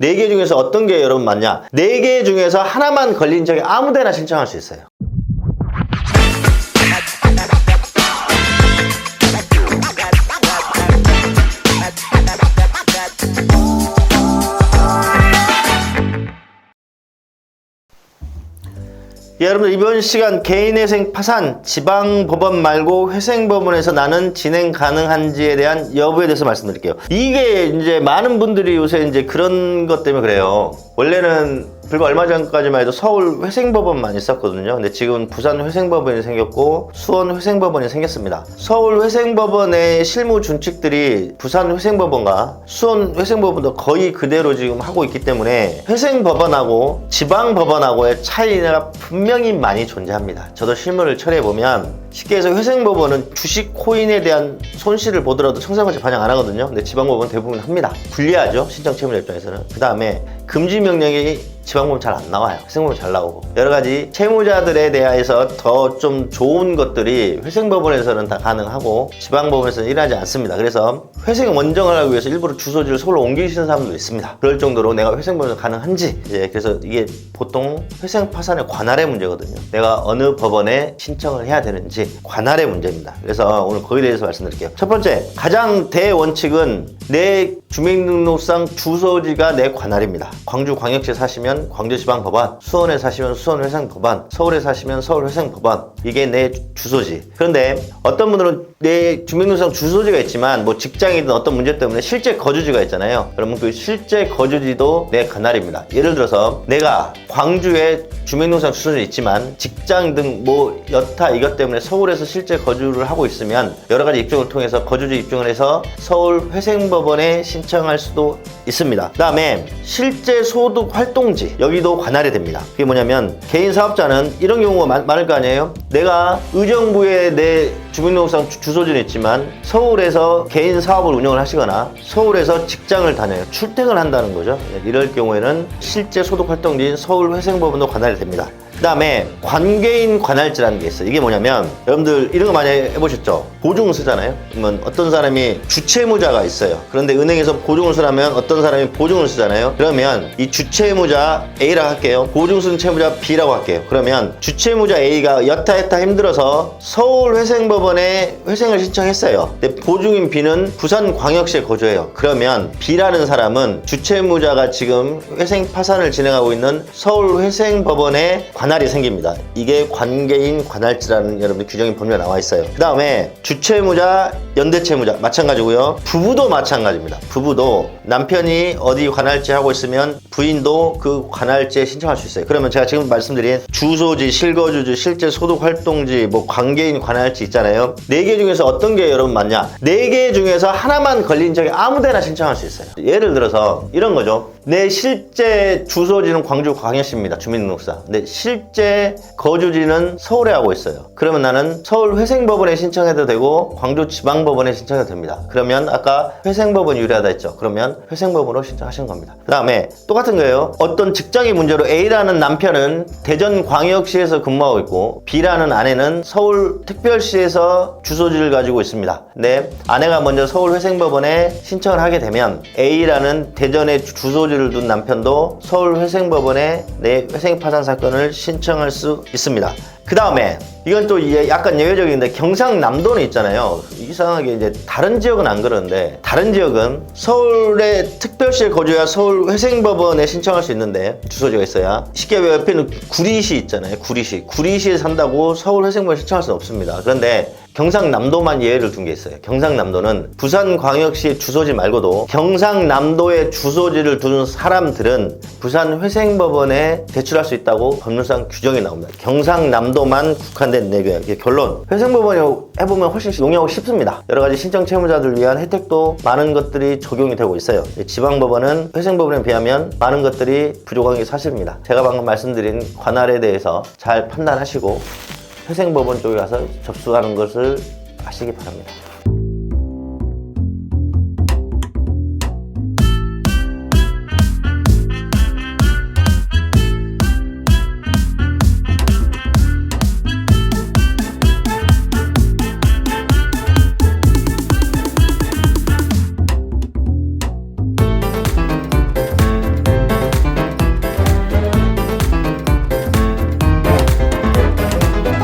4개 중에서 어떤 게 여러분 맞냐? 4개 중에서 하나만 걸린 적이 아무 데나 신청할 수 있어요. 예, 여러분들 이번 시간 개인회생 파산, 지방법원 말고 회생법원에서 나는 진행 가능한지에 대한 여부에 대해서 말씀드릴게요. 이게 이제 많은 분들이 요새 이제 그런 것 때문에 그래요. 원래는 불과 얼마 전까지만 해도 서울 회생법원만 있었거든요. 근데 지금 부산 회생법원이 생겼고 수원 회생법원이 생겼습니다. 서울 회생법원의 실무 준칙들이 부산 회생법원과 수원 회생법원도 거의 그대로 지금 하고 있기 때문에 회생법원하고 지방법원하고의 차이가 분명히 많이 존재합니다. 저도 실무를 처리해보면 쉽게 해서 회생법원은 주식 코인에 대한 손실을 보더라도 청산까지 반영 안 하거든요. 근데 지방법원은 대부분 합니다. 불리하죠, 신청 채무자 입장에서는. 그 다음에 금지 명령이 지방법원 잘 안 나와요. 회생법원 잘 나오고 여러 가지 채무자들에 대해서 더 좀 좋은 것들이 회생법원에서는 다 가능하고 지방법원에서는 일하지 않습니다. 그래서 회생 원정을 하기 위해서 일부러 주소지를 서울로 옮기시는 사람도 있습니다. 그럴 정도로 내가 회생법원에서 가능한지, 그래서 이게 보통 회생 파산의 관할의 문제거든요. 내가 어느 법원에 신청을 해야 되는지 관할의 문제입니다. 그래서 오늘 거기에 대해서 말씀드릴게요. 첫 번째, 가장 대원칙은 내 주민등록상 주소지가 내 관할입니다. 광주광역시에 사시면 광주지방법원, 수원에 사시면 수원회생법원, 서울에 사시면 서울회생법원, 이게 내 주소지. 그런데 어떤 분들은 내 주민등록상 주소지가 있지만 뭐 직장이든 어떤 문제 때문에 실제 거주지가 있잖아요. 그러면 그 실제 거주지도 내 관할입니다. 예를 들어서 내가 광주에 주민등록상 주소지 있지만 직장 등 뭐 여타 이것 때문에 서울에서 실제 거주를 하고 있으면 여러 가지 입증을 통해서 거주지 입증을 해서 서울 회생법원에 신청할 수도 있습니다. 그 다음에 실제 소득 활동지, 여기도 관할이 됩니다. 그게 뭐냐면 개인 사업자는 이런 경우가 많을 거 아니에요. 내가 의정부에 내 주민등록상 주소지는 있지만 서울에서 개인 사업을 운영을 하시거나 서울에서 직장을 다녀요. 출퇴근을 한다는 거죠. 이럴 경우에는 실제 소득 활동지인 서울회생법원도 관할이 됩니다. 그 다음에 관계인 관할지라는 게 있어요. 이게 뭐냐면 여러분들 이런 거 많이 해보셨죠? 보증을 쓰잖아요. 그러면 어떤 사람이 주채무자가 있어요. 그런데 은행에서 보증을 쓰려면 어떤 사람이 보증을 쓰잖아요. 그러면 이 주채무자 A라고 할게요. 보증 쓴 채무자 B라고 할게요. 그러면 주채무자 A가 여타여타 힘들어서 서울회생법원에 회생을 신청했어요. 근데 보증인 B는 부산광역시에 거주해요. 그러면 B라는 사람은 주채무자가 지금 회생 파산을 진행하고 있는 서울회생법원에 관할이 생깁니다. 이게 관계인 관할지라는 여러분들 규정이 법률에 나와 있어요. 그 다음에 주채무자, 연대채무자 마찬가지고요. 부부도 마찬가지입니다. 부부도 남편이 어디 관할지 하고 있으면 부인도 그 관할지에 신청할 수 있어요. 그러면 제가 지금 말씀드린 주소지, 실거주지, 실제 소득 활동지, 뭐 관계인 관할지 있잖아요. 4개 중에서 어떤 게 여러분 맞냐? 4개 중에서 하나만 걸린 적이 아무 데나 신청할 수 있어요. 예를 들어서 이런 거죠. 내 실제 주소지는 광주광역시입니다. 주민등록상. 근데 실제 거주지는 서울에 하고 있어요. 그러면 나는 서울회생법원에 신청해도 되고 광주지방법원에 신청해도 됩니다. 그러면 아까 회생법원이 유리하다 했죠. 그러면 회생법원으로 신청하시는 겁니다. 그 다음에 똑같은 거예요. 어떤 직장의 문제로 A라는 남편은 대전광역시에서 근무하고 있고 B라는 아내는 서울특별시에서 주소지를 가지고 있습니다. 근데 아내가 먼저 서울회생법원에 신청을 하게 되면 A라는 대전에 주소지를 둔 남편도 서울회생법원에 내 회생파산 사건을 신청할 수 있습니다. 그 다음에 이건 또 약간 예외적인데 경상남도는 있잖아요. 이상하게 이제 다른 지역은 안 그러는데 다른 지역은 서울의 특별시에 거주해야 서울회생법원에 신청할 수 있는데 주소지가 있어야. 쉽게 옆에는 구리시 있잖아요. 구리시에 산다고 서울회생법원에 신청할 수는 없습니다. 그런데 경상남도만 예외를 둔 게 있어요. 경상남도는 부산광역시 주소지 말고도 경상남도에 주소지를 두는 사람들은 부산회생법원에 제출할 수 있다고 법률상 규정이 나옵니다. 경상남도만 국한된 내교예요. 결론, 회생법원에 해보면 훨씬 용이하고 쉽습니다. 여러 가지 신청 채무자들 위한 혜택도 많은 것들이 적용이 되고 있어요. 지방법원은 회생법원에 비하면 많은 것들이 부족한 게 사실입니다. 제가 방금 말씀드린 관할에 대해서 잘 판단하시고 회생법원 쪽에 가서 접수하는 것을 하시기 바랍니다.